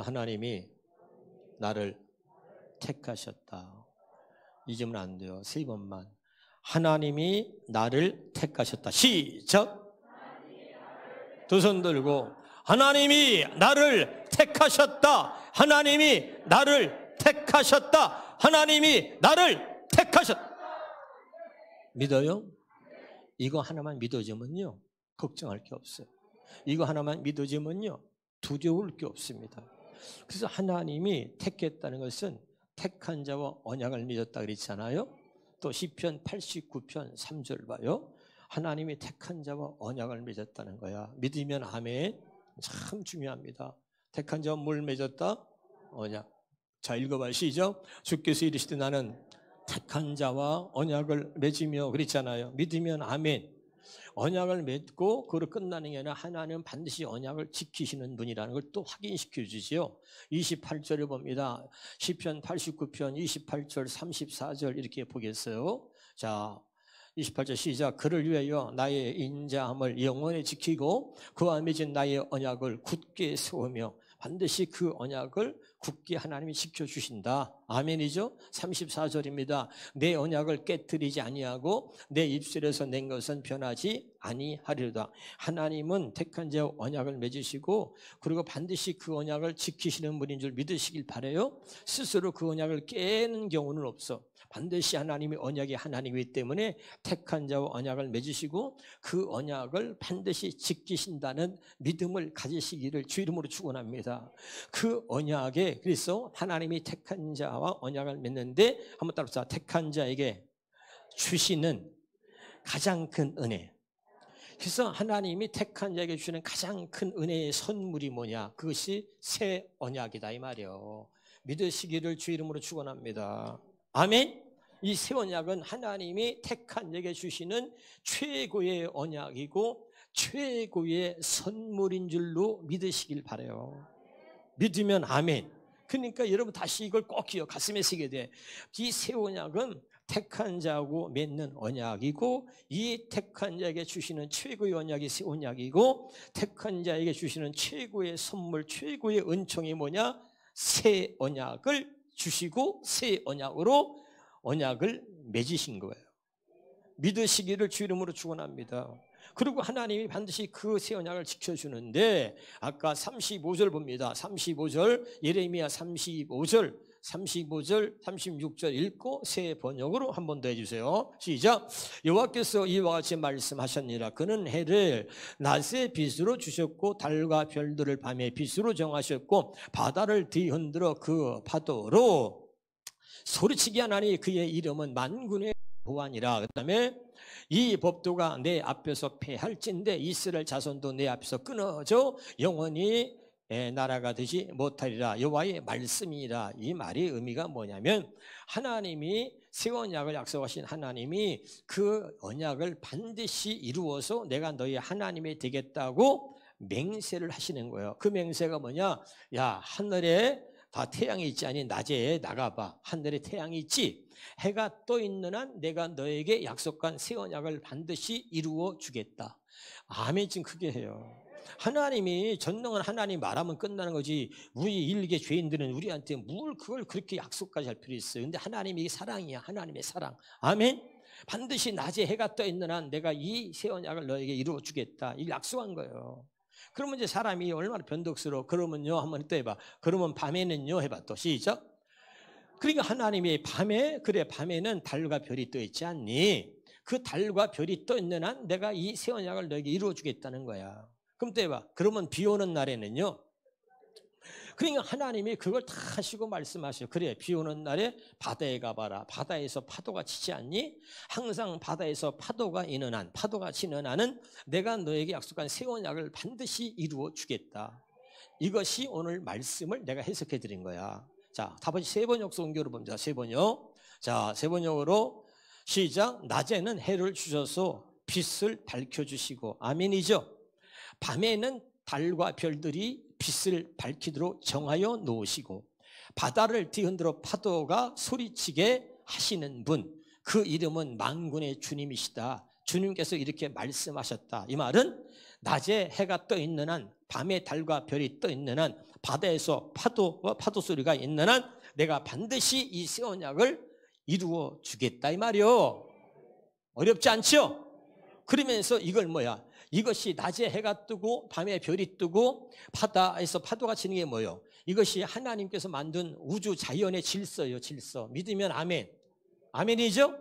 하나님이 나를 택하셨다. 잊으면 안 돼요. 3번만. 하나님이 나를 택하셨다. 시작. 두 손 들고 하나님이 나를 택하셨다. 하나님이 나를 택하셨다. 하나님이 나를 택하셨다. 믿어요? 이거 하나만 믿어지면요 걱정할 게 없어요. 이거 하나만 믿어지면요 두려울 게 없습니다. 그래서 하나님이 택했다는 것은 택한 자와 언약을 맺었다 그랬잖아요. 또 시편 89편 3절 봐요. 하나님이 택한 자와 언약을 맺었다는 거야. 믿으면 아멘. 참 중요합니다. 택한 자와 뭘 맺었다? 언약. 자, 읽어봐. 시작. 주께서 이르시되 나는 택한 자와 언약을 맺으며 그랬잖아요. 믿으면 아멘. 언약을 맺고 그로 끝나는 게 아니라 하나님은 반드시 언약을 지키시는 분이라는 걸 또 확인시켜 주지요. 28절을 봅니다. 시편 89편 28절 34절 이렇게 보겠어요. 자, 28절 시작. 그를 위하여 나의 인자함을 영원히 지키고 그와 맺은 나의 언약을 굳게 세우며 반드시 그 언약을 굳게 하나님이 지켜주신다. 아멘이죠. 34절입니다. 내 언약을 깨뜨리지 아니하고 내 입술에서 낸 것은 변하지 아니하리로다. 하나님은 택한 자와 언약을 맺으시고 그리고 반드시 그 언약을 지키시는 분인 줄 믿으시길 바라요. 스스로 그 언약을 깨는 경우는 없어. 반드시 하나님이 언약이 하나님이기 때문에 택한 자와 언약을 맺으시고 그 언약을 반드시 지키신다는 믿음을 가지시기를 주 이름으로 축원합니다. 그 언약에 그래서 하나님이 택한 자와 언약을 맺는데 한번 따라서 택한 자에게 주시는 가장 큰 은혜. 그래서 하나님이 택한 자에게 주시는 가장 큰 은혜의 선물이 뭐냐? 그것이 새 언약이다 이 말이에요. 믿으시기를 주 이름으로 축원합니다. 아멘. 이 새 언약은 하나님이 택한 자에게 주시는 최고의 언약이고 최고의 선물인 줄로 믿으시길 바라요. 믿으면 아멘. 그러니까 여러분 다시 이걸 꼭 기억 가슴에 새게 돼. 이 새 언약은 택한 자하고 맺는 언약이고 이 택한 자에게 주시는 최고의 언약이 새 언약이고 택한 자에게 주시는 최고의 선물 최고의 은총이 뭐냐? 새 언약을 주시고 새 언약으로 언약을 맺으신 거예요. 믿으시기를 주 이름으로 축원합니다. 그리고 하나님이 반드시 그 새 언약을 지켜주는데 아까 35절 봅니다. 35절 예레미야 35절 36절 읽고 새 번역으로 한 번 더 해주세요. 시작. 여호와께서 이와 같이 말씀하셨니라. 그는 해를 낮에 빛으로 주셨고 달과 별들을 밤에 빛으로 정하셨고 바다를 뒤흔들어 그 파도로 소리치게 하나니 그의 이름은 만군의 보안이라. 그 다음에 이 법도가 내 앞에서 패할진대 이스라엘 자손도 내 앞에서 끊어져 영원히 날아가듯이 못하리라. 여호와의 말씀이라. 이 말의 의미가 뭐냐면 하나님이 새 언약을 약속하신 하나님이 그 언약을 반드시 이루어서 내가 너희 하나님이 되겠다고 맹세를 하시는 거예요. 그 맹세가 뭐냐? 야, 하늘에 다 태양이 있지 아니 낮에 나가봐. 하늘에 태양이 있지. 해가 떠 있는 한 내가 너에게 약속한 새 언약을 반드시 이루어 주겠다. 아멘. 좀 크게 해요. 하나님이 전능한 하나님 말하면 끝나는 거지. 우리 일개 죄인들은 우리한테 뭘 그걸 그렇게 약속까지 할 필요 있어요. 근데 하나님이 사랑이야. 하나님의 사랑. 아멘. 반드시 낮에 해가 떠 있는 한 내가 이 새 언약을 너에게 이루어 주겠다. 이 약속한 거예요. 그러면 이제 사람이 얼마나 변덕스러워. 그러면요 한번 또 해봐. 그러면 밤에는요 해봐. 또 시작. 그러니까 하나님이 밤에 그래 밤에는 달과 별이 떠 있지 않니? 그 달과 별이 떠 있는 한 내가 이 새 언약을 너에게 이루어 주겠다는 거야. 그럼 또 해봐. 그러면 비 오는 날에는요. 그러니까 하나님이 그걸 다 하시고 말씀하셔요. 그래 비 오는 날에 바다에 가봐라. 바다에서 파도가 치지 않니? 항상 바다에서 파도가 있는 한 파도가 치는 한은 내가 너에게 약속한 새 언약을 반드시 이루어 주겠다. 이것이 오늘 말씀을 내가 해석해 드린 거야. 자, 다시 세 번역 성경으로 봅니다. 세 번역. 자, 세 번역으로 시작. 낮에는 해를 주셔서 빛을 밝혀주시고 아멘이죠. 밤에는 달과 별들이 빛을 밝히도록 정하여 놓으시고 바다를 뒤흔들어 파도가 소리치게 하시는 분, 그 이름은 만군의 주님이시다. 주님께서 이렇게 말씀하셨다. 이 말은 낮에 해가 떠 있는 한, 밤에 달과 별이 떠 있는 한, 바다에서 파도 소리가 있는 한 내가 반드시 이 새 언약을 이루어 주겠다 이 말이요. 어렵지 않죠? 그러면서 이걸 뭐야? 이것이 낮에 해가 뜨고 밤에 별이 뜨고 바다에서 파도가 치는 게 뭐예요? 이것이 하나님께서 만든 우주 자연의 질서예요. 질서. 믿으면 아멘. 아멘이죠?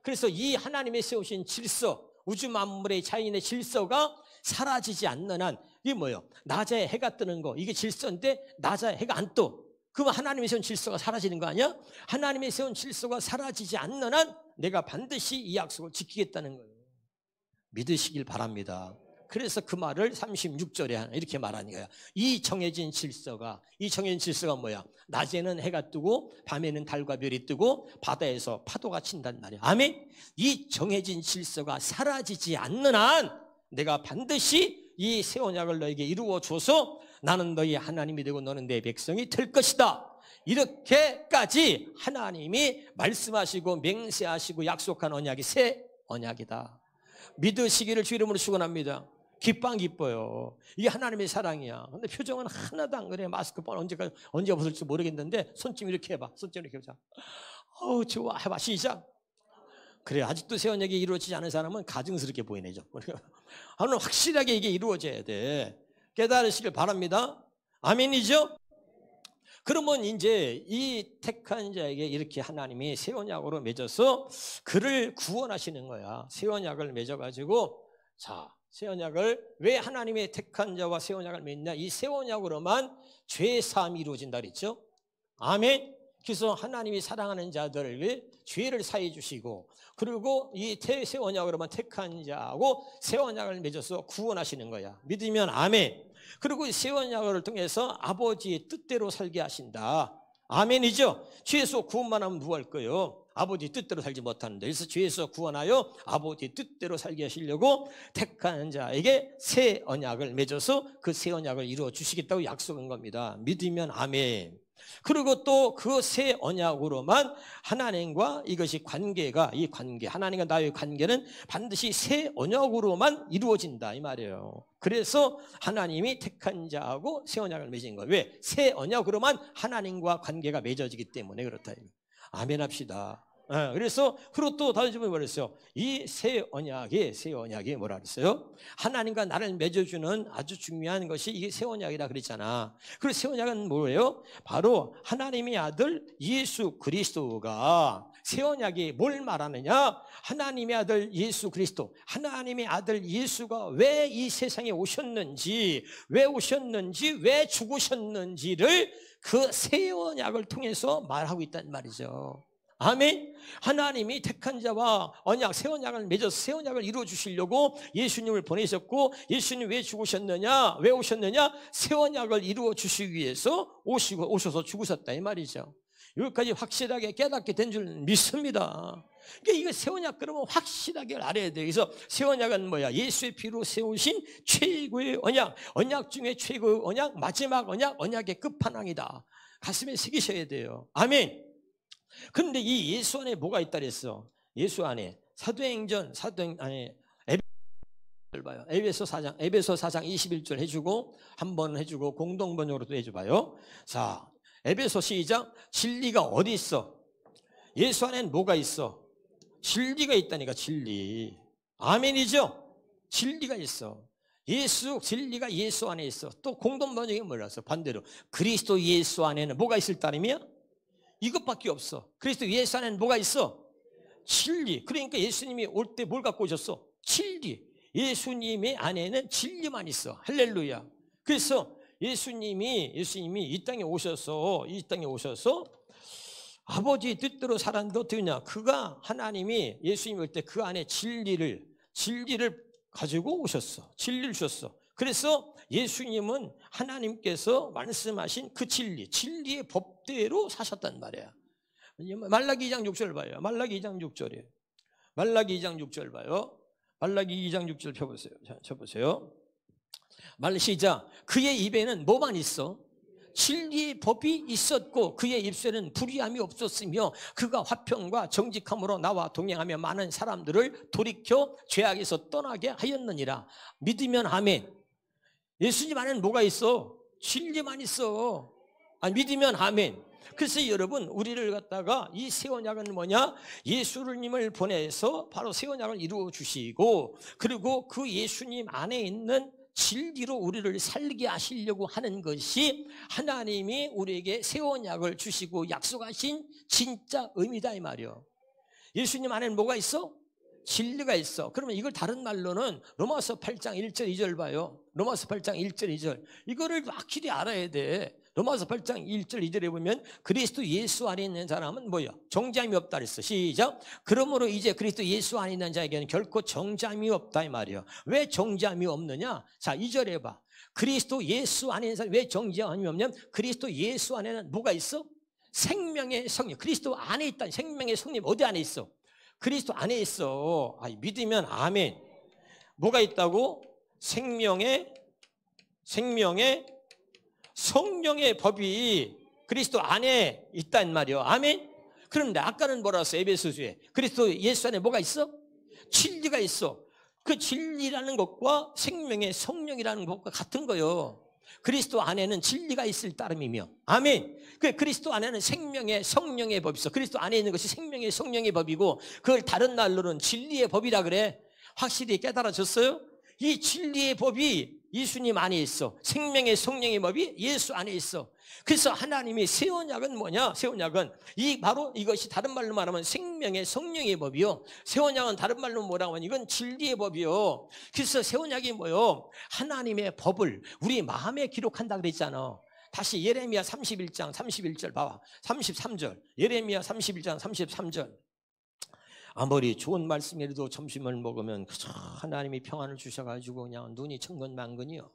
그래서 이 하나님의 세우신 질서, 우주 만물의 자연의 질서가 사라지지 않는 한 이게 뭐예요? 낮에 해가 뜨는 거 이게 질서인데 낮에 해가 안 떠. 그러면 하나님의 세운 질서가 사라지는 거 아니야? 하나님의 세운 질서가 사라지지 않는 한 내가 반드시 이 약속을 지키겠다는 거예요. 믿으시길 바랍니다. 그래서 그 말을 36절에 이렇게 말하는 거예요. 이 정해진 질서가 뭐야? 낮에는 해가 뜨고 밤에는 달과 별이 뜨고 바다에서 파도가 친단 말이에요. 아멘? 이 정해진 질서가 사라지지 않는 한 내가 반드시 이 새 언약을 너에게 이루어 줘서 나는 너희 하나님이 되고 너는 내 백성이 될 것이다. 이렇게까지 하나님이 말씀하시고 맹세하시고 약속한 언약이 새 언약이다. 믿으시기를 주 이름으로 축원합니다. 기뻐요. 이게 하나님의 사랑이야. 근데 표정은 하나도 안 그래. 마스크 언제 벗을지 모르겠는데 손좀 이렇게 해봐. 손좀 이렇게 해보자. 어우 좋아. 해봐. 시작. 그래 아직도 새 언약이 이루어지지 않은 사람은 가증스럽게 보이네죠. 하나는 확실하게 이게 이루어져야 돼. 깨달으시길 바랍니다. 아멘이죠? 그러면 이제 이 택한 자에게 이렇게 하나님이 새 언약으로 맺어서 그를 구원하시는 거야. 새 언약을 맺어가지고 자, 새 언약을 왜 하나님의 택한 자와 새 언약을 맺냐? 이 새 언약으로만 죄 사함이 이루어진다 그랬죠? 아멘. 그래서 하나님이 사랑하는 자들을 죄를 사해 주시고 그리고 이 새 언약으로만 택한 자하고 새 언약을 맺어서 구원하시는 거야. 믿으면 아멘. 그리고 이 새 언약을 통해서 아버지의 뜻대로 살게 하신다. 아멘이죠? 죄에서 구원만 하면 누구 할 거예요? 아버지 뜻대로 살지 못하는데 그래서 죄에서 구원하여 아버지 뜻대로 살게 하시려고 택한 자에게 새 언약을 맺어서 그 새 언약을 이루어 주시겠다고 약속한 겁니다. 믿으면 아멘. 그리고 또 그 새 언약으로만 하나님과 이것이 관계가 이 관계 하나님과 나의 관계는 반드시 새 언약으로만 이루어진다 이 말이에요. 그래서 하나님이 택한 자하고 새 언약을 맺은 거예요. 왜? 새 언약으로만 하나님과 관계가 맺어지기 때문에 그렇다. 아멘 합시다. 그래서 그리고 또 다른 점을 말했어요. 이 새 언약이 뭐라 그랬어요? 하나님과 나를 맺어주는 아주 중요한 것이 이게 새 언약이라 그랬잖아. 그리고 새 언약은 뭐예요? 바로 하나님의 아들 예수 그리스도가 새 언약이 뭘 말하느냐? 하나님의 아들 예수 그리스도, 하나님의 아들 예수가 왜 이 세상에 오셨는지, 왜 죽으셨는지를 그 새 언약을 통해서 말하고 있단 말이죠. 아멘. 하나님이 택한 자와 언약, 새 언약을 맺어서 새 언약을 이루어 주시려고 예수님을 보내셨고 예수님 왜 죽으셨느냐? 왜 오셨느냐? 새 언약을 이루어 주시기 위해서 오셔서 죽으셨다 이 말이죠. 여기까지 확실하게 깨닫게 된 줄 믿습니다. 그러니까 이거 새 언약 그러면 확실하게 알아야 돼요. 그래서 새 언약은 뭐야? 예수의 피로 세우신 최고의 언약 중에 최고의 언약, 마지막 언약의 끝판왕이다. 가슴에 새기셔야 돼요. 아멘. 그런데 이 예수 안에 뭐가 있다 그랬어? 예수 안에 에베소 4장 21절 해주고 한번 해주고 공동번역으로도 해줘봐요. 자, 에베소 시작. 진리가 어디 있어? 예수 안에는 뭐가 있어? 진리가 있다니까. 진리. 아멘이죠? 진리가 있어. 진리가 예수 안에 있어. 또 공동번역이 뭐라서 반대로 그리스도 예수 안에는 뭐가 있을 따름이야? 이것밖에 없어. 그리스도 예수 안에는 뭐가 있어? 진리. 그러니까 예수님이 올 때 뭘 갖고 오셨어? 진리. 예수님의 안에는 진리만 있어. 할렐루야. 그래서 예수님이 이 땅에 오셔서 아버지 뜻대로 살았는데 어떻게 냐? 그가 하나님이 예수님이 올 때 그 안에 진리를 가지고 오셨어. 진리를 주셨어. 그래서 예수님은 하나님께서 말씀하신 그 진리의 법대로 사셨단 말이야. 말라기 2장 6절 봐요. 말라기 2장 6절이에요. 말라기 2장 6절 봐요. 말라기 2장 6절 펴보세요. 자, 쳐보세요. 시작. 그의 입에는 뭐만 있어? 진리의 법이 있었고 그의 입술에는 불의함이 없었으며 그가 화평과 정직함으로 나와 동행하며 많은 사람들을 돌이켜 죄악에서 떠나게 하였느니라. 믿으면 아멘. 예수님 안에는 뭐가 있어? 진리만 있어. 믿으면 아멘. 그래서 여러분, 우리를 갖다가 이 새 언약은 뭐냐? 예수님을 보내서 바로 새 언약을 이루어 주시고, 그리고 그 예수님 안에 있는 진리로 우리를 살게 하시려고 하는 것이 하나님이 우리에게 새 언약을 주시고 약속하신 진짜 의미다 이 말이요. 예수님 안에는 뭐가 있어? 진리가 있어. 그러면 이걸 다른 말로는 로마서 8장 1절 2절 봐요. 로마서 8장 1절 2절. 이거를 확실히 알아야 돼. 로마서 8장 1절 2절에 보면 그리스도 예수 안에 있는 사람은 뭐야? 정죄함이 없다 그랬어. 시작. 그러므로 이제 그리스도 예수 안에 있는 자에게는 결코 정죄함이 없다 이 말이에요. 왜 정죄함이 없느냐? 자, 2절에 봐. 그리스도 예수 안에 있는 사람이 왜 정죄함이 없냐면 그리스도 예수 안에는 뭐가 있어? 생명의 성령. 그리스도 안에 있다는 생명의 성령 어디 안에 있어? 그리스도 안에 있어. 믿으면 아멘. 뭐가 있다고? 생명의 성령의 법이 그리스도 안에 있단 말이요. 아멘. 그런데 아까는 뭐라 했어? 에베소서에 그리스도 예수 안에 뭐가 있어? 진리가 있어. 그 진리라는 것과 생명의 성령이라는 것과 같은 거요. 그리스도 안에는 진리가 있을 따름이며 아멘. 그리스도 안에는 생명의 성령의 법이 있어. 그리스도 안에 있는 것이 생명의 성령의 법이고 그걸 다른 말로는 진리의 법이라 그래. 확실히 깨달아졌어요? 이 진리의 법이 예수님 안에 있어. 생명의 성령의 법이 예수 안에 있어. 그래서 하나님이 새 언약은 뭐냐? 새 언약은 바로 이것이 다른 말로 말하면 생명의 성령의 법이요. 새 언약은 다른 말로 뭐라고 하면 이건 진리의 법이요. 그래서 새 언약이 뭐요? 하나님의 법을 우리 마음에 기록한다 그랬잖아. 다시 예레미야 31장 31절 봐봐. 33절. 예레미야 31장 33절. 아무리 좋은 말씀이라도 점심을 먹으면 그저 하나님이 평안을 주셔가지고 그냥 눈이 천근만근이요.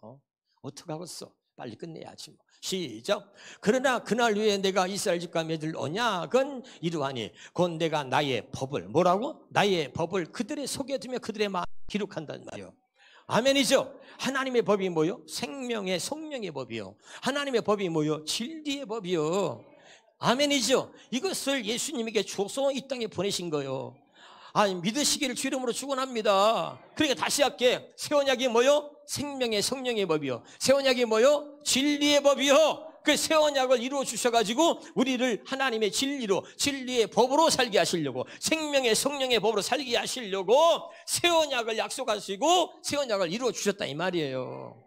어떡하겠어? 빨리 끝내야지 뭐. 시작. 그러나 그날 후에 내가 이스라엘 집과 맺을 언약은 이루하니 곧 내가 나의 법을 뭐라고? 나의 법을 그들의 속에 두며 그들의 마음에 기록한단 말이에요. 아멘이죠. 하나님의 법이 뭐요? 생명의 성령의 법이요. 하나님의 법이 뭐요? 진리의 법이요. 아멘이죠. 이것을 예수님에게 줘서 이 땅에 보내신 거예요. 믿으시기를 주 이름으로 축원합니다. 그러니까 다시 할게. 새 언약이 뭐요? 생명의 성령의 법이요. 새 언약이 뭐요? 진리의 법이요. 그 새 언약을 이루어 주셔가지고 우리를 하나님의 진리로, 진리의 법으로 살게 하시려고, 생명의 성령의 법으로 살게 하시려고 새 언약을 약속하시고 새 언약을 이루어 주셨다 이 말이에요.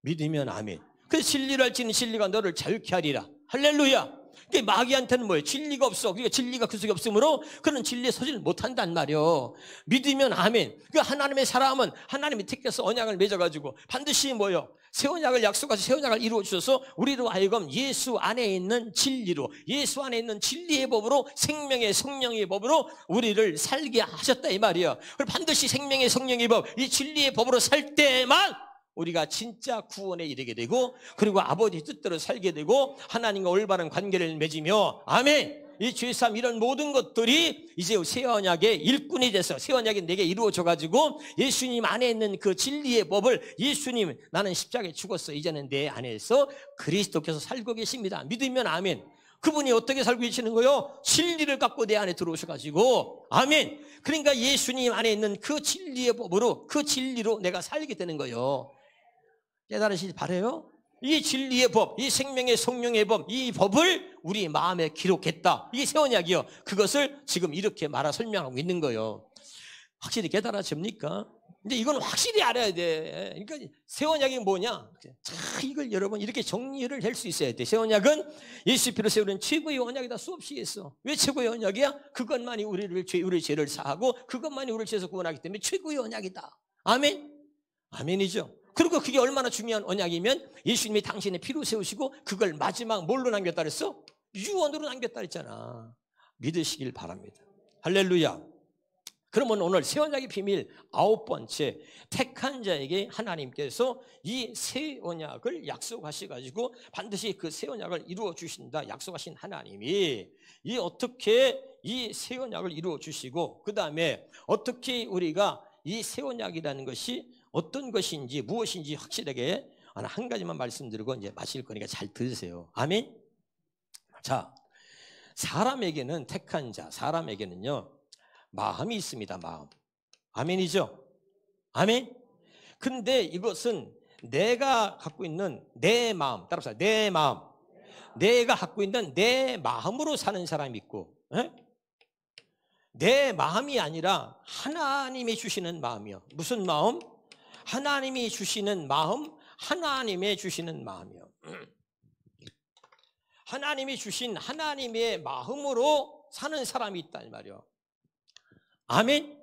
믿으면 아멘. 그 진리를 알지는 진리가 너를 자유케 하리라. 할렐루야. 마귀한테는 뭐예요? 진리가 없어. 그러니까 진리가 그 속에 없으므로 그는 진리의 소지를 못한단 말이요. 믿으면 아멘. 하나님의 사람은 하나님이 택해서 언약을 맺어가지고 반드시 뭐예요? 새 언약을 약속하셔서 새 언약을 이루어 주셔서 우리로 하여금 예수 안에 있는 진리로, 예수 안에 있는 진리의 법으로, 생명의 성령의 법으로 우리를 살게 하셨다 이 말이에요. 그리고 반드시 생명의 성령의 법, 이 진리의 법으로 살 때만 우리가 진짜 구원에 이르게 되고 그리고 아버지 뜻대로 살게 되고 하나님과 올바른 관계를 맺으며 아멘. 이 죄삼 이런 모든 것들이 이제 새 언약의 일꾼이 돼서 새 언약이 내게 이루어져 가지고 예수님 안에 있는 그 진리의 법을 예수님 나는 십자가에 죽었어. 이제는 내 안에서 그리스도께서 살고 계십니다. 믿으면 아멘. 그분이 어떻게 살고 계시는 거요? 진리를 갖고 내 안에 들어오셔가지고 아멘. 그러니까 예수님 안에 있는 그 진리의 법으로 그 진리로 내가 살게 되는 거예요. 깨달으시기 바라요. 이 진리의 법, 이 생명의 성령의 법, 이 법을 우리 마음에 기록했다. 이게 새 언약이요. 그것을 지금 이렇게 말하 설명하고 있는 거예요. 확실히 깨달아집니까? 근데 이건 확실히 알아야 돼. 그러니까 새 언약이 뭐냐? 자, 이걸 여러분 이렇게 정리를 할 수 있어야 돼. 새 언약은 예수 피로 세우는 최고의 언약이다. 수없이 했어. 왜 최고의 언약이야? 그것만이 우리 죄를 사하고 그것만이 우리를 죄에서 구원하기 때문에 최고의 언약이다. 아멘. 아멘이죠. 그리고 그게 얼마나 중요한 언약이면 예수님이 당신의 피로 세우시고 그걸 마지막 뭘로 남겼다 그랬어? 유언으로 남겼다 그랬잖아. 믿으시길 바랍니다. 할렐루야. 그러면 오늘 새 언약의 비밀 9번째, 택한 자에게 하나님께서 이 새 언약을 약속하셔가지고 반드시 그 새 언약을 이루어 주신다 약속하신 하나님이 어떻게 이 새 언약을 이루어 주시고 그 다음에 어떻게 우리가 이 새 언약이라는 것이 어떤 것인지 무엇인지 확실하게 한 가지만 말씀드리고 이제 마실 거니까 잘 들으세요. 아멘. 자, 사람에게는 택한 자, 사람에게는요 마음이 있습니다. 마음. 아멘이죠? 아멘. 근데 이것은 내가 갖고 있는 내 마음, 따라서 내 마음, 내가 갖고 있는 내 마음으로 사는 사람이 있고, 내 마음이 아니라 하나님이 주시는 마음이요. 무슨 마음? 하나님이 주시는 마음, 하나님의 주시는 마음이요. 하나님이 주신 하나님의 마음으로 사는 사람이 있다 이 말이요. 아멘.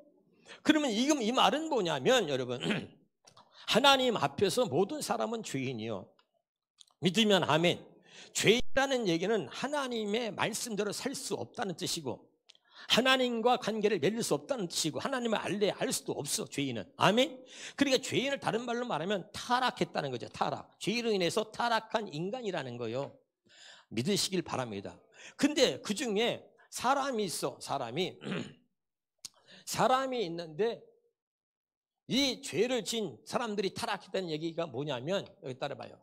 그러면 이 말은 뭐냐면 여러분, 하나님 앞에서 모든 사람은 죄인이요. 믿으면 아멘. 죄인이라는 얘기는 하나님의 말씀대로 살 수 없다는 뜻이고, 하나님과 관계를 맺을 수 없다는 뜻이고, 하나님을 알 수도 없어, 죄인은. 아멘. 그러니까 죄인을 다른 말로 말하면 타락했다는 거죠. 타락. 죄인으로 인해서 타락한 인간이라는 거예요. 믿으시길 바랍니다. 근데 그 중에 사람이 있어. 사람이 있는데 이 죄를 진 사람들이 타락했다는 얘기가 뭐냐면, 여기 따라봐요.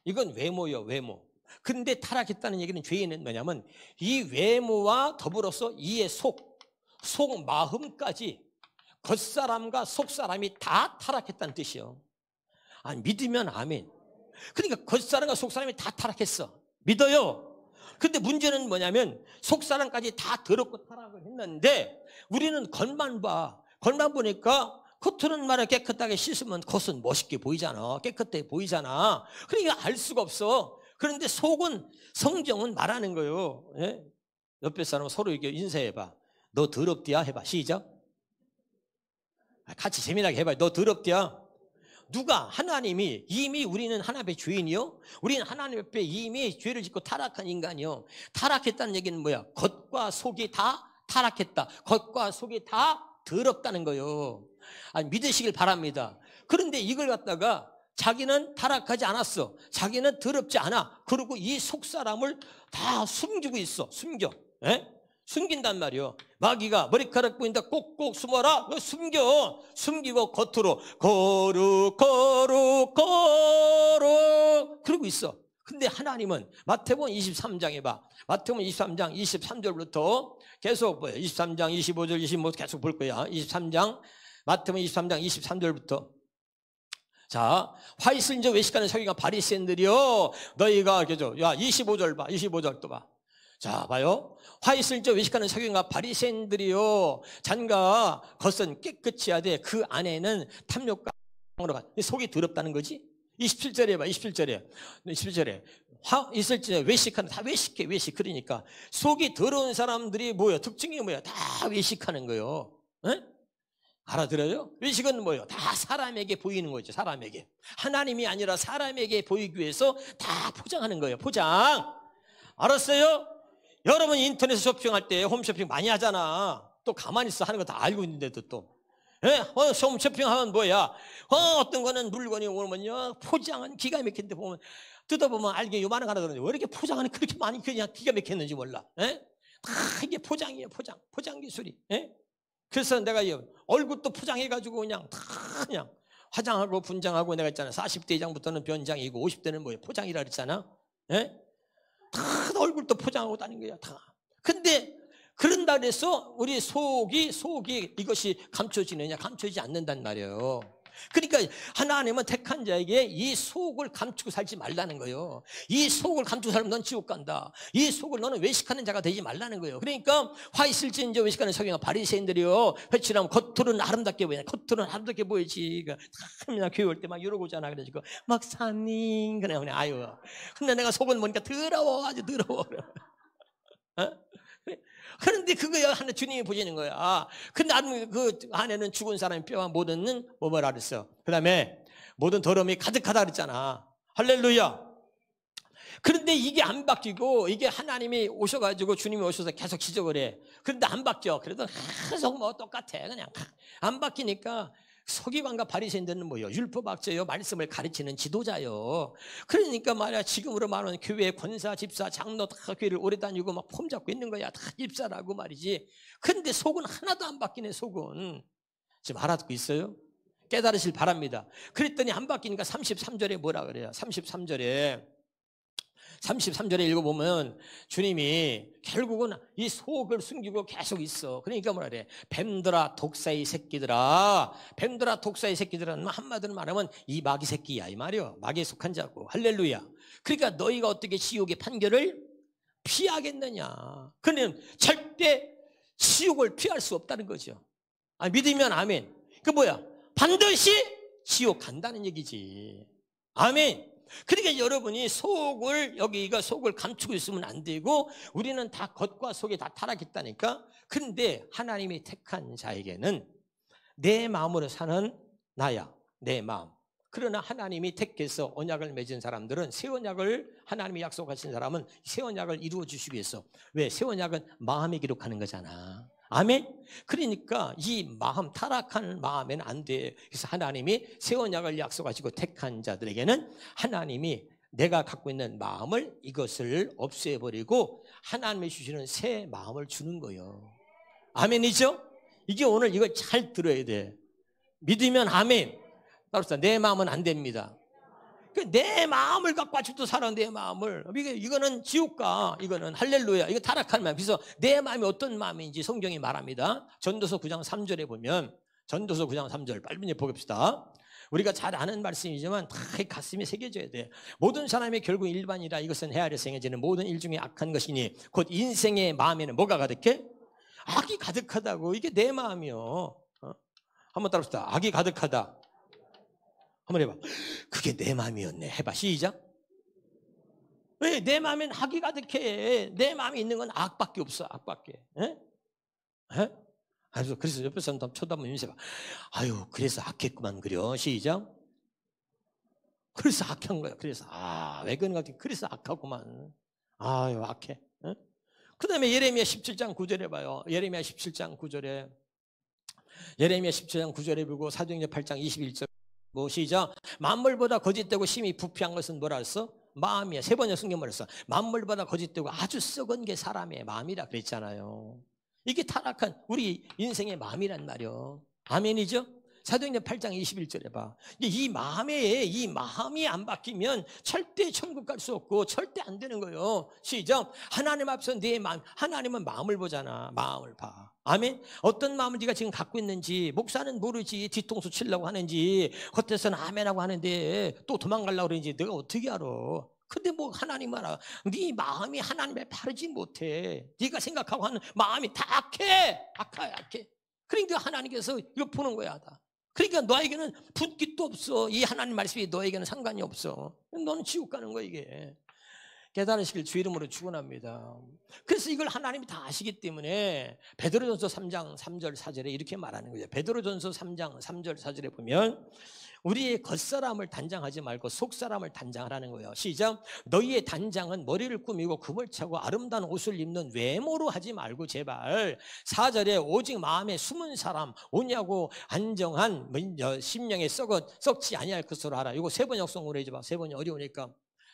이건 외모예요, 외모. 근데 타락했다는 얘기는, 죄인은 뭐냐면 이 외모와 더불어서 이의 속 마음까지, 겉사람과 속사람이 다 타락했다는 뜻이에요. 아니, 믿으면 아멘. 그러니까 겉사람과 속사람이 다 타락했어. 믿어요. 근데 문제는 뭐냐면 속사람까지 다 더럽고 타락을 했는데 우리는 겉만 보니까 겉으로는 말을 깨끗하게 씻으면 겉은 멋있게 보이잖아. 깨끗해 보이잖아. 그러니까 알 수가 없어. 그런데 속은, 성경은 말하는 거예요. 예? 옆에 사람 서로 이렇게 인사해봐. 너 더럽디야? 해봐. 시작. 같이 재미나게 해봐. 너 더럽디야? 누가? 하나님이. 이미 우리는 하나님의 죄인이요. 우리는 하나님 앞에 이미 죄를 짓고 타락한 인간이요. 타락했다는 얘기는 뭐야? 겉과 속이 다 타락했다. 겉과 속이 다 더럽다는 거예요. 아니, 믿으시길 바랍니다. 그런데 이걸 갖다가 자기는 타락하지 않았어. 자기는 더럽지 않아. 그리고 이 속사람을 다 숨기고 있어. 숨긴단 말이요. 마귀가 머리카락 보인다 꼭꼭 숨어라. 숨기고 겉으로 거룩 그러고 있어. 근데 하나님은 마태복음 23장에 봐. 마태복음 23장 23절부터 계속 봐요. 23장 25절 25절 계속 볼 거야. 23장 마태복음 23장 23절부터. 자, 화 있을 자 외식하는 서기관 바리새인들이여, 너희가 그죠? 야, 25절 봐. 25절 또 봐. 자, 봐요. 화 있을 자 외식하는 서기관과 바리새인들이여, 잔과 겉은 깨끗이 하되 그 안에는 탐욕과 으로 가. 속이 더럽다는 거지. 27절에 봐. 27절에 화 있을 자 외식하는, 다 외식해. 그러니까 속이 더러운 사람들이 뭐예요? 특징이 뭐예요? 다 외식하는 거예요. 에? 알아들어요? 외식은 뭐예요? 다 사람에게 보이는 거죠. 사람에게. 하나님이 아니라 사람에게 보이기 위해서 다 포장하는 거예요. 포장. 알았어요? 여러분 인터넷 쇼핑할 때 홈쇼핑 많이 하잖아. 또 가만히 있어 하는 거 다 알고 있는데도 또. 홈쇼핑하면 뭐야? 어떤 거는 물건이 오면요, 포장은 기가 막힌데 보면, 뜯어보면 알게 요만한 거 하나 들었는데 왜 이렇게 포장은 그렇게 많이 그냥 기가 막혔는지 몰라. 다 이게 포장이에요. 포장 기술이. 그래서 내가 얼굴도 포장해가지고 그냥 화장하고 분장하고, 내가 있잖아. 40대 이상부터는 변장이고 50대는 뭐예요? 포장이라 그랬잖아. 다 얼굴도 포장하고 다닌 거야. 다. 근데 그런다 그래서 우리 속이 이것이 감춰지느냐? 감춰지지 않는단 말이에요. 그러니까 하나님은 택한 자에게 이 속을 감추고 살지 말라는 거예요. 이 속을 감추고 살면 넌 지옥 간다. 이 속을 너는 외식하는 자가 되지 말라는 거예요. 그러니까 화 있을지언정 외식하는 서기관과 바리새인들이요, 회칠하면 겉으로는 아름답게 보이냐? 겉으로는 아름답게 보이지. 그냥 교회 올 때 막 이러고 오잖아. 그래가지고 목사님 그냥 아유. 근데 내가 속은 보니까 더러워, 아주 더러워. 그런데 그거야 하나 주님이 보시는 거야. 근데 그 안에는 죽은 사람의 뼈와 모든 뭐라 그랬어. 그 다음에 모든 더러움이 가득하다 그랬잖아. 할렐루야. 그런데 이게 안 바뀌고, 이게 하나님이 오셔가지고 주님이 오셔서 계속 지적을 해. 그런데 안 바뀌어. 그래도 계속 뭐 똑같아. 그냥 안 바뀌니까 서기관과 바리새인들은 뭐예요? 율법학자요, 말씀을 가르치는 지도자요. 그러니까 말이야, 지금으로 말하는 교회 권사, 집사, 장로 다 교회를 오래 다니고 막 폼 잡고 있는 거야. 다 집사라고 말이지. 근데 속은 하나도 안 바뀌네. 속은 지금 알아듣고 있어요? 깨달으실 바랍니다. 그랬더니 안 바뀌니까 33절에 뭐라 그래요? 33절에 읽어보면 주님이 결국은 이 속을 숨기고 계속 있어. 그러니까 뭐라 그래? 뱀들아 독사의 새끼들아, 뱀들아 독사의 새끼들아. 한마디로 말하면 이 마귀 새끼야 이 말이요. 마귀에 속한 자고. 할렐루야. 그러니까 너희가 어떻게 지옥의 판결을 피하겠느냐. 그는 절대 지옥을 피할 수 없다는 거죠. 믿으면 아멘. 그 뭐야? 반드시 지옥 간다는 얘기지. 아멘. 그러니까 여러분이 여기가 속을 감추고 있으면 안 되고, 우리는 다 겉과 속에 다 타락했다니까. 그런데 하나님이 택한 자에게는 내 마음으로 사는 나야, 내 마음. 그러나 하나님이 택해서 언약을 맺은 사람들은, 새 언약을 하나님이 약속하신 사람은 새 언약을 이루어 주시기 위해서. 왜? 새 언약은 마음에 기록하는 거잖아. 아멘. 그러니까 이 마음, 타락한 마음에는 안 돼. 그래서 하나님이 새 언약을 약속하시고 택한 자들에게는 하나님이 내가 갖고 있는 마음을, 이것을 없애버리고 하나님이 주시는 새 마음을 주는 거예요. 아멘이죠? 이게 오늘 이걸 잘 들어야 돼. 믿으면 아멘. 따라서 내 마음은 안 됩니다. 내 마음을 갖고 아직도 살아. 내 마음을. 이거는 지옥가, 이거는 할렐루야, 이거 타락한 마음. 그래서 내 마음이 어떤 마음인지 성경이 말합니다. 전도서 9장 3절에 보면, 전도서 9장 3절 빨리 봅시다. 우리가 잘 아는 말씀이지만 다 가슴에 새겨져야 돼. 모든 사람이 결국 일반이라 이것은 헤아려서 행해지는 모든 일 중에 악한 것이니 곧 인생의 마음에는 뭐가 가득해? 악이 가득하다고. 이게 내 마음이요. 한번 따라합시다. 악이 가득하다. 한번 해봐. 그게 내 마음이었네. 해봐. 시작. 왜? 내 마음엔 악이 가득해. 내 마음에 있는 건 악밖에 없어. 악밖에. 그래서 옆에 사람 쳐다보면 인쇄 봐. 아유, 그래서 악했구만. 그려. 시작. 그래서 악한 거야. 그래서 왜 그런가? 그래서 악하구만. 아유, 악해. 그 다음에 예레미야 17장 9절에 봐요. 예레미야 17장 9절에 보고 사도행전 8장 21절. 시작. 만물보다 거짓되고 심히 부패한 것은 뭐라 했어? 마음이야. 세 번째 성경 말했어. 만물보다 거짓되고 아주 썩은 게 사람의 마음이라 그랬잖아요. 이게 타락한 우리 인생의 마음이란 말이요. 아멘이죠? 사도행전 8장 21절에 봐. 이 마음이 안 바뀌면 절대 천국 갈 수 없고 절대 안 되는 거예요. 시작. 하나님 앞서 내 마음, 하나님은 마음을 보잖아. 마음을 봐. 아멘. 어떤 마음을 네가 지금 갖고 있는지 목사는 모르지. 뒤통수 치려고 하는지, 겉에서는 아멘하고 하는데 또 도망가려고 그러는지 내가 어떻게 알아? 근데 뭐 하나님 알아. 네 마음이 하나님에 바르지 못해. 네가 생각하고 하는 마음이 다 악해. 악해. 그러니까 하나님께서 이거 보는 거야. 다. 그러니까 너에게는 붓깃도 없어. 이 하나님 말씀이 너에게는 상관이 없어. 너는 지옥 가는 거야 이게. 깨달으시길 주 이름으로 축원합니다. 그래서 이걸 하나님이 다 아시기 때문에 베드로전서 3장 3절 4절에 이렇게 말하는 거예요. 베드로전서 3장 3절 4절에 보면 우리의 겉사람을 단장하지 말고 속사람을 단장하라는 거예요. 시작. 너희의 단장은 머리를 꾸미고 금을 차고 아름다운 옷을 입는 외모로 하지 말고 제발. 4절에 오직 마음에 숨은 사람 오냐고 안정한 심령에 썩지 아니할 것으로 하라. 이거 세 번 역성으로 해줘봐. 세 번이 어려우니까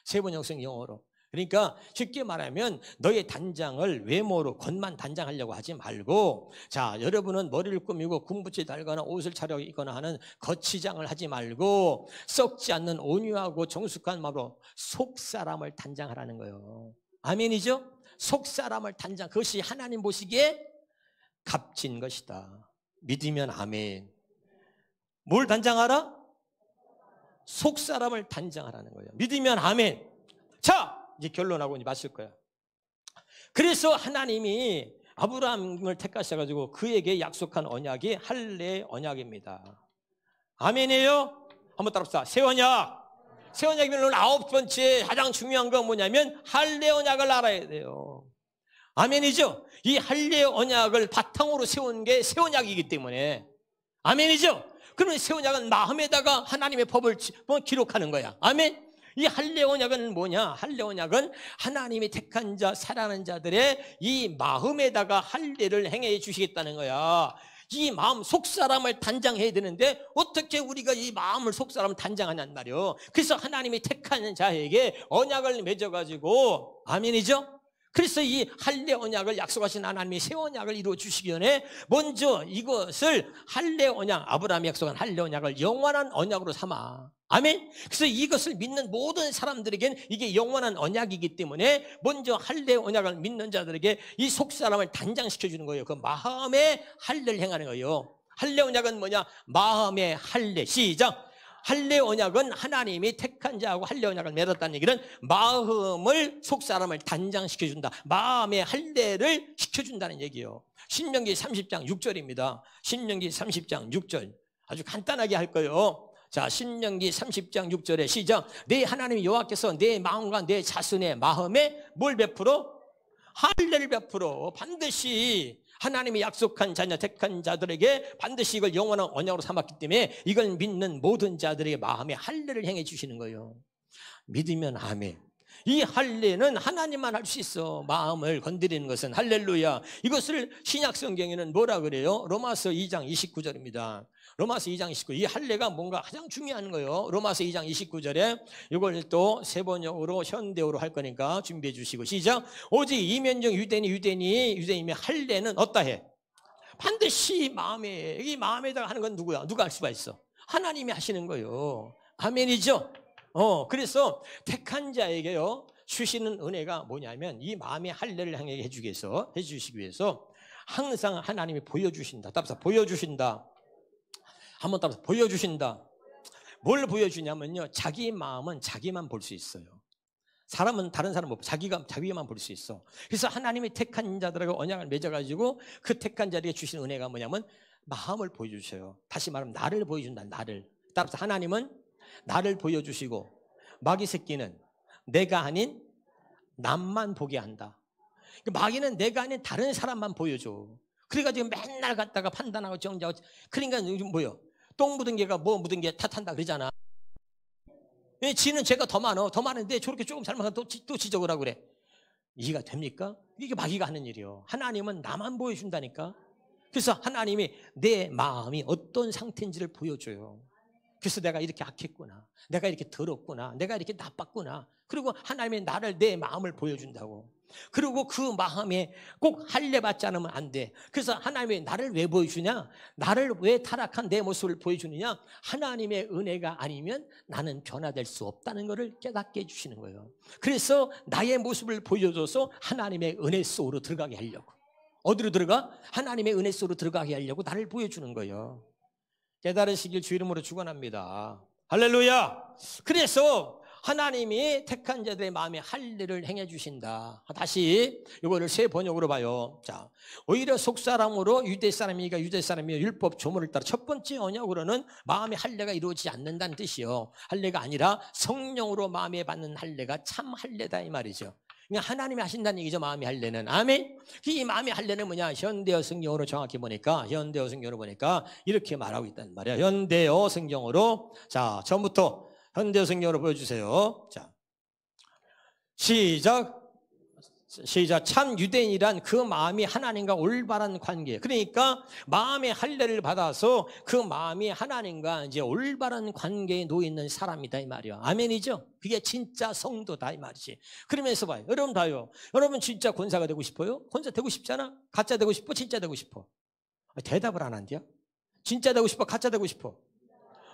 세 번 역성 영어로. 그러니까 쉽게 말하면 너의 단장을 외모로 겉만 단장하려고 하지 말고, 자, 여러분은 머리를 꾸미고 궁붙이 달거나 옷을 차려입거나 하는 겉치장을 하지 말고 썩지 않는 온유하고 정숙한 마음으로 속사람을 단장하라는 거예요. 아멘이죠? 속사람을 단장, 그것이 하나님 보시기에 값진 것이다. 믿으면 아멘. 뭘 단장하라? 속사람을 단장하라는 거예요. 믿으면 아멘. 자, 이제 결론하고 이제 마실 거야. 그래서 하나님이 아브라함을 택하셔가지고 그에게 약속한 언약이 할례 언약입니다. 아멘이에요? 한번 따라합시다. 새 언약. 새 언약이면 9번째 가장 중요한 건 뭐냐면 할례 언약을 알아야 돼요. 아멘이죠? 이 할례 언약을 바탕으로 세운 게 새 언약이기 때문에. 아멘이죠? 그러면 새 언약은 마음에다가 하나님의 법을 기록하는 거야. 아멘? 이 할례 언약은 뭐냐? 할례 언약은 하나님이 택한 자, 사랑하는 자들의 이 마음에다가 할례를 행해 주시겠다는 거야. 이 마음 속사람을 단장해야 되는데 어떻게 우리가 이 마음을 속사람을 단장하냔 말이요. 그래서 하나님이 택한 자에게 언약을 맺어가지고, 아멘이죠? 그래서 이 할례 언약을 약속하신 하나님이 새 언약을 이루어 주시기 전에 먼저 이것을 할례 언약, 아브라함이 약속한 할례 언약을 영원한 언약으로 삼아. 아멘. 그래서 이것을 믿는 모든 사람들에겐 이게 영원한 언약이기 때문에 먼저 할례 언약을 믿는 자들에게 이 속사람을 단장시켜 주는 거예요. 그 마음의 할례를 행하는 거예요. 할례 언약은 뭐냐? 마음의 할례. 시작. 할례 언약은 하나님이 택한 자하고 할례 언약을 맺었다는 얘기는 마음을 속사람을 단장시켜준다. 마음의 할례를 시켜준다는 얘기예요. 신명기 30장 6절입니다. 신명기 30장 6절 아주 간단하게 할 거예요. 자, 신명기 30장 6절에 시작. 내 하나님 여호와께서 내 마음과 내 자손의 마음에 뭘 베풀어? 할례를 베풀어. 반드시 하나님이 약속한 자녀 택한 자들에게 반드시 이걸 영원한 언약으로 삼았기 때문에 이걸 믿는 모든 자들에게 마음의 할례를 행해 주시는 거예요. 믿으면 아멘. 이 할례는 하나님만 할 수 있어. 마음을 건드리는 것은. 할렐루야. 이것을 신약 성경에는 뭐라 그래요? 로마서 2장 29절입니다. 로마서 2장 29절. 이 할례가 뭔가 가장 중요한 거예요. 로마서 2장 29절에 이걸 또 세번역으로 현대어로 할 거니까 준비해 주시고 시작. 오직 이면적 유대인이 할례는 어떠해? 반드시 마음에, 이 마음에다가 하는 건 누구야? 누가 할 수가 있어? 하나님이 하시는 거예요. 아멘이죠? 그래서 택한 자에게요 주시는 은혜가 뭐냐면 이 마음의 할례를 향해 해주시기 위해서 항상 하나님이 보여주신다. 따라서 보여주신다. 한번 따라서 보여주신다. 뭘 보여주냐면요, 자기 마음은 자기만 볼 수 있어요. 사람은 다른 사람 못 봐. 자기만 볼 수 있어. 그래서 하나님이 택한 자들하고 언약을 맺어가지고 그 택한 자에게 주신 은혜가 뭐냐면 마음을 보여주셔요. 다시 말하면 나를 보여준다. 나를. 따라서 하나님은 나를 보여주시고 마귀 새끼는 내가 아닌 남만 보게 한다. 마귀는 내가 아닌 다른 사람만 보여줘. 그래가지고 맨날 갖다가 판단하고 정죄하고. 그러니까 요즘 뭐요? 똥 묻은 개가 뭐 묻은 개 탓한다 그러잖아. 지는 죄가 더 많은데 저렇게 조금 잘못하면 또 지적을 하고 그래. 이해가 됩니까? 이게 마귀가 하는 일이요. 하나님은 나만 보여준다니까. 그래서 하나님이 내 마음이 어떤 상태인지를 보여줘요. 그래서 내가 이렇게 악했구나, 내가 이렇게 더럽구나, 내가 이렇게 나빴구나. 그리고 하나님이 내 마음을 보여준다고. 그리고 그 마음에 꼭 할례 받지 않으면 안 돼. 그래서 하나님이 나를 왜 보여주냐? 나를 왜 타락한 내 모습을 보여주느냐? 하나님의 은혜가 아니면 나는 변화될 수 없다는 것을 깨닫게 해주시는 거예요. 그래서 나의 모습을 보여줘서 하나님의 은혜 속으로 들어가게 하려고. 어디로 들어가? 하나님의 은혜 속으로 들어가게 하려고 나를 보여주는 거예요. 깨달으시길 주 이름으로 축원합니다. 할렐루야. 그래서 하나님이 택한 자들의 마음에 할례를 행해 주신다. 다시 이거를 새 번역으로 봐요. 자, 오히려 속사람으로 유대 사람이니까 유대 사람이 율법 조문을 따라 첫 번째 언약으로는 마음의 할례가 이루어지지 않는다는 뜻이요. 할례가 아니라 성령으로 마음에 받는 할례가 참 할례다 이 말이죠. 그러니까 하나님이 하신다는 얘기죠. 마음의 할례는. 아멘. 이 마음의 할례는 뭐냐? 현대어 성경으로 정확히 보니까 이렇게 말하고 있단 말이야. 현대어 성경으로. 자, 처음부터 현대어 성경으로 보여주세요. 자, 시작. 참 유대인이란 그 마음이 하나님과 올바른 관계. 그러니까 마음의 할례를 받아서 그 마음이 하나님과 이제 올바른 관계에 놓여 있는 사람이다 이 말이야. 아멘이죠? 그게 진짜 성도다 이 말이지. 그러면서 봐요. 여러분 봐요. 여러분 진짜 권사가 되고 싶어요? 권사 되고 싶잖아? 가짜 되고 싶어? 진짜 되고 싶어? 대답을 안 한대요? 진짜 되고 싶어? 가짜 되고 싶어?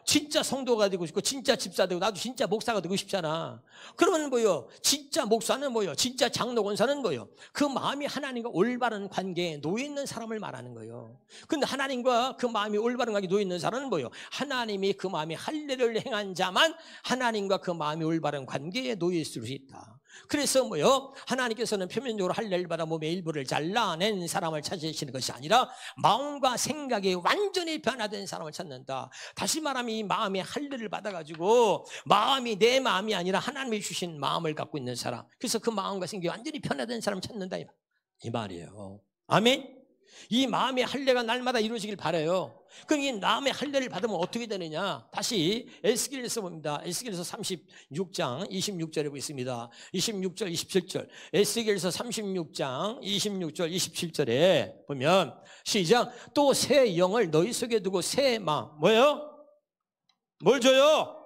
진짜 성도가 되고 싶고 진짜 집사 되고 나도 진짜 목사가 되고 싶잖아. 그러면 뭐요? 진짜 목사는 뭐요? 진짜 장로 권사는 뭐요? 그 마음이 하나님과 올바른 관계에 놓여 있는 사람을 말하는 거예요. 근데 하나님과 그 마음이 올바른 관계에 놓여 있는 사람은 뭐요? 하나님이 그 마음이 할례를 행한 자만 하나님과 그 마음이 올바른 관계에 놓여 있을 수 있다. 그래서 뭐요? 하나님께서는 표면적으로 할례를 받아 몸의 일부를 잘라낸 사람을 찾으시는 것이 아니라 마음과 생각이 완전히 변화된 사람을 찾는다. 다시 말하면 이 마음의 할례를 받아가지고 마음이 내 마음이 아니라 하나님이 주신 마음을 갖고 있는 사람. 그래서 그 마음과 생각이 완전히 변화된 사람을 찾는다 이 말이에요. 아멘. 이 마음의 할례가 날마다 이루어지길 바라요. 그럼 이 마음의 할례를 받으면 어떻게 되느냐? 다시 에스겔에서 봅니다. 에스겔에서 36장 26절에 보겠습니다. 26절 27절. 에스겔에서 36장 26절 27절에 보면 시작. 또 새 영을 너희 속에 두고 새 마음. 뭐예요? 뭘 줘요?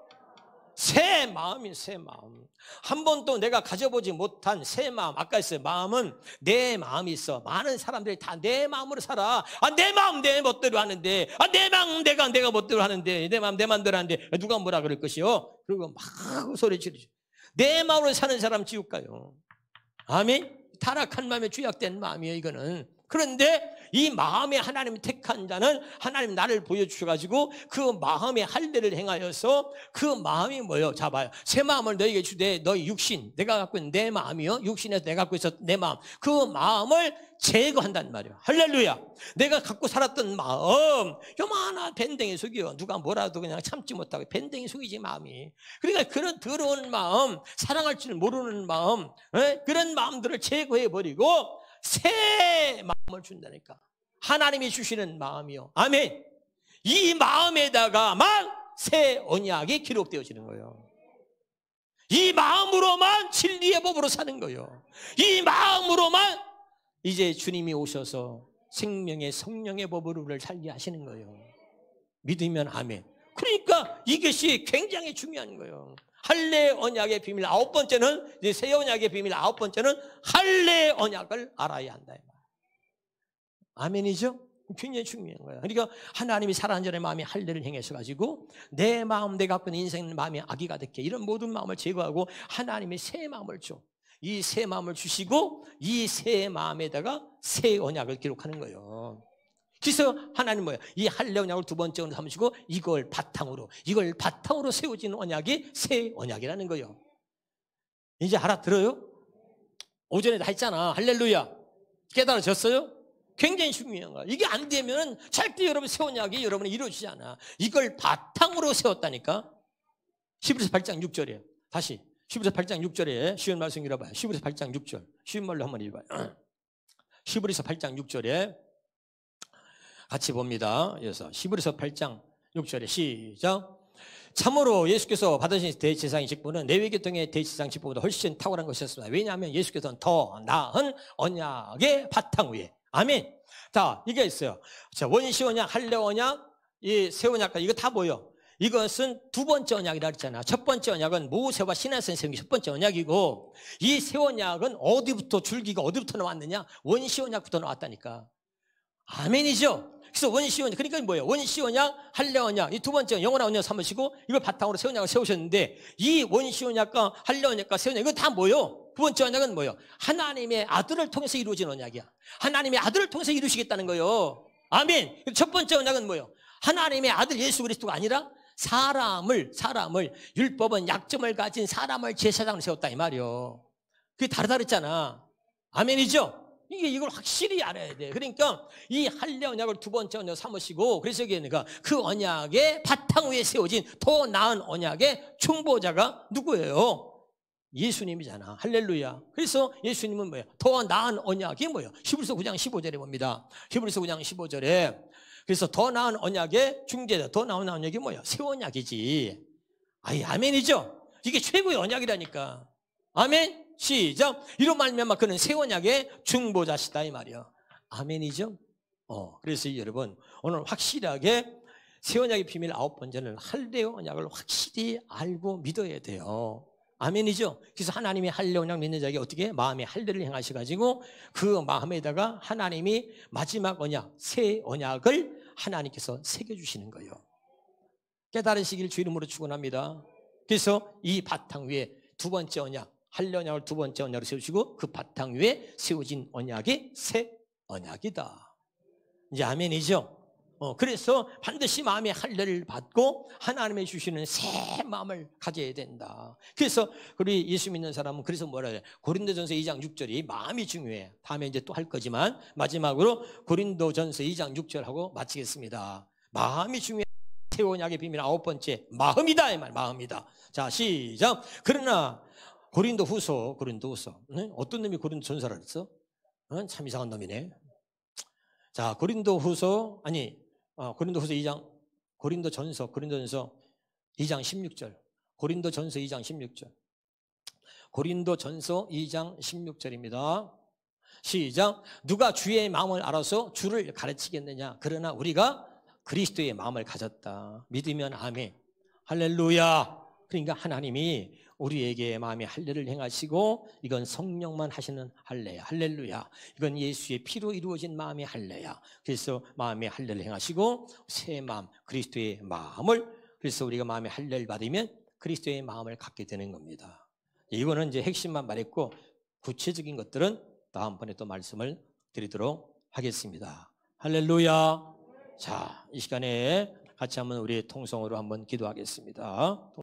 새 마음이 새 마음. 한 번도 내가 가져보지 못한 새 마음. 아까 했어요. 마음은 내 마음이 있어. 많은 사람들이 다 내 마음으로 살아. 내 마음 내 멋대로 하는데, 내 마음 내가 멋대로 하는데, 내 마음 내 맘대로 하는데 누가 뭐라 그럴 것이요? 그리고 막 소리 지르죠. 내 마음으로 사는 사람 지옥 가요. 아멘. 타락한 마음에 죄악된 마음이에요, 이거는. 그런데 이 마음에 하나님이 택한 자는 하나님 나를 보여주셔가지고 그 마음의 할례를 행하여서 그 마음이 뭐예요? 자 봐요. 새 마음을 너에게 주되 너희 육신, 내가 갖고 있는 내 마음이요, 육신에서 내가 갖고 있었던 내 마음, 그 마음을 제거한단 말이에요. 할렐루야. 내가 갖고 살았던 마음, 요만한 밴댕이 속이요. 누가 뭐라도 그냥 참지 못하고 밴댕이 속이지 마음이. 그러니까 그런 더러운 마음, 사랑할 줄 모르는 마음, 그런 마음들을 제거해버리고 새 마음을 준다니까. 하나님이 주시는 마음이요. 아멘. 이 마음에다가만 새 언약이 기록되어지는 거예요. 이 마음으로만 진리의 법으로 사는 거예요. 이 마음으로만 이제 주님이 오셔서 생명의 성령의 법으로 우리를 살게 하시는 거예요. 믿으면 아멘. 그러니까 이것이 굉장히 중요한 거예요. 할례 언약의 비밀 아홉 번째는, 이제 새 언약의 비밀 아홉 번째는 할례 언약을 알아야 한다. 아멘이죠? 굉장히 중요한 거예요. 그러니까 하나님이 살아난 자의 마음이 할례를 행하셔가지고 내 마음, 내가 갖고 있는 인생 마음이 아기가 됐게 이런 모든 마음을 제거하고 하나님의 새 마음을 줘. 이 새 마음을 주시고 이 새 마음에다가 새 언약을 기록하는 거예요. 그래서 하나님 뭐예요? 이 할례 언약을 두 번째로 삼으시고 이걸 바탕으로 세워진 언약이 새 언약이라는 거예요. 이제 알아들어요? 오전에 다 했잖아. 할렐루야. 깨달아졌어요? 굉장히 중요한 거야. 이게 안 되면 절대 여러분 새 언약이 여러분이 이루어지지 않아. 이걸 바탕으로 세웠다니까. 히브리서 8장 6절이에요. 다시 히브리서 8장 6절에 쉬운 말씀 읽어봐요. 히브리서 8장 6절 쉬운 말로 한번 읽어봐요. 히브리서 8장 6절에 같이 봅니다. 그래서 히브리서 8장 6절에 시작. 참으로 예수께서 받으신 대제사장의 직분은 레위 계통의 대제사장 직분보다 훨씬 탁월한 것이었습니다. 왜냐하면 예수께서는 더 나은 언약의 바탕 위에. 아멘. 자, 이게 있어요. 자, 원시 언약, 할례 언약, 이 새 언약까지 이거 다 뭐예요? 이것은 두 번째 언약이라 했잖아. 첫 번째 언약은 모세와 시내에서 세운 게 첫 번째 언약이고, 이 새 언약은 어디부터 줄기가 어디부터 나왔느냐? 원시 언약부터 나왔다니까. 아멘이죠. 그래서 원시 언약, 그러니까 뭐예요? 원시 언약, 할례 언약, 이 두 번째 영원한 언약 삼으시고 이걸 바탕으로 새 언약을 세우셨는데, 이 원시 언약과 할례 언약과 새 언약 이거 다 뭐예요? 두 번째 언약은 뭐예요? 하나님의 아들을 통해서 이루어진 언약이야. 하나님의 아들을 통해서 이루시겠다는 거예요. 아멘. 첫 번째 언약은 뭐예요? 하나님의 아들 예수 그리스도가 아니라 사람을 율법은 약점을 가진 사람을 제사장으로 세웠다 이 말이요. 그게 다르다 그랬잖아. 아멘이죠. 이걸 확실히 알아야 돼. 그러니까 이 할례 언약을 두 번째 언약 삼으시고, 그래서 그러니까 그 언약의 바탕 위에 세워진 더 나은 언약의 중보자가 누구예요? 예수님이잖아. 할렐루야. 그래서 예수님은 뭐예요? 더 나은 언약이 뭐예요? 히브리서 9장 15절에 봅니다. 히브리서 9장 15절에 그래서 더 나은 언약의 중재자, 더 나은 언약이 뭐예요? 새 언약이지. 아멘이죠? 이게 최고의 언약이라니까. 아멘. 시작. 이런 말미암아 그는 새 언약의 중보자시다 이 말이야. 아멘이죠? 그래서 여러분 오늘 확실하게 새 언약의 비밀 아홉 번째는 할례 언약을 확실히 알고 믿어야 돼요. 아멘이죠? 그래서 하나님이 할례 언약 믿는 자에게 어떻게 마음의 할례를 행하셔가지고 그 마음에다가 하나님이 마지막 언약, 새 언약을 하나님께서 새겨주시는 거예요. 깨달으시길 주 이름으로 축원합니다. 그래서 이 바탕 위에 두 번째 언약, 할례 언약을 두 번째 언약으로 세우시고 그 바탕 위에 세워진 언약이 새 언약이다. 이제 아멘이죠? 그래서 반드시 마음의 할례를 받고 하나님의 주시는 새 마음을 가져야 된다. 그래서 우리 예수 믿는 사람은 그래서 뭐라 해요? 고린도전서 2장 6절이 마음이 중요해. 다음에 이제 또 할 거지만 마지막으로 고린도전서 2장 6절하고 마치겠습니다. 마음이 중요해. 새 언약의 비밀 아홉 번째 마음이다 이 말. 마음이다. 자 시작. 그러나 고린도후서 어떤 놈이 고린도전서를 했어? 참 이상한 놈이네. 자 고린도후서 2장 고린도전서 2장 16절. 고린도전서 2장 16절. 고린도전서 2장 16절입니다. 시작. 누가 주의 마음을 알아서 주를 가르치겠느냐? 그러나 우리가 그리스도의 마음을 가졌다. 믿으면 아멘. 할렐루야. 그러니까 하나님이 우리에게 마음의 할례를 행하시고 이건 성령만 하시는 할례야. 할렐루야. 이건 예수의 피로 이루어진 마음의 할례야. 그래서 마음의 할례를 행하시고 새 마음, 그리스도의 마음을, 그래서 우리가 마음의 할례를 받으면 그리스도의 마음을 갖게 되는 겁니다. 이거는 이제 핵심만 말했고 구체적인 것들은 다음번에 또 말씀을 드리도록 하겠습니다. 할렐루야. 자, 이 시간에 같이 한번 우리 통성으로 한번 기도하겠습니다.